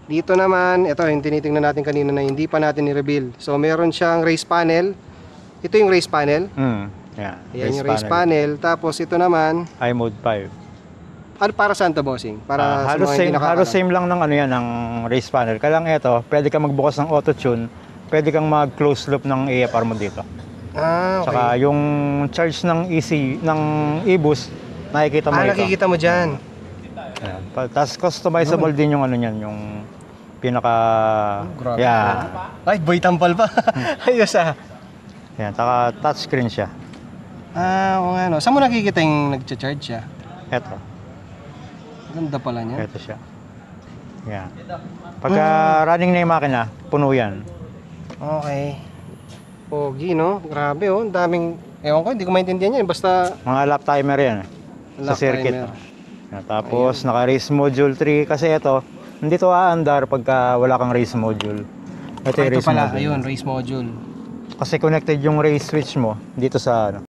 Dito naman, ito yung tinitingnan natin kanina na hindi pa natin ni-reveal. So meron siyang race panel. Ito yung race panel. Yeah. Ayan yung race panel. Tapos ito naman, iMode 5. ano para saan to, bossing? Para sa Halos mga same, hindi nakakaalam. halos same lang ng ano yan, ng race panel. Kaya lang ito, pwede kang magbukas ng auto-tune, pwede kang mag-close loop ng AFR mo dito. Ah, okay. Saka yung charge ng ng e-boost, nakikita mo ito. Nakikita mo dyan. Ayan. Tapos customizable din yung ano niyan, yung pinaka... Grabe. Yeah. Ay, boy tampal pa. Ayos ah. Yan, saka touchscreen siya. Oo nga no. Saan mo nakikita yung nag-charge siya? Ito, Ganda pala niya. ito siya. Yan. Pagka running na yung makina, puno yan. Okay. Pogi no? Grabe oh. Ang daming... Ewan ko, hindi ko maintindihan yan. Basta Mga lap timer yan sa lap circuit. timer. Yan, tapos naka-race module 3 kasi ito, hindi to aandar pagka wala kang race module. Ito yung Ito race pala, module. ayun, race module. Kasi connected yung race switch mo dito sa ano,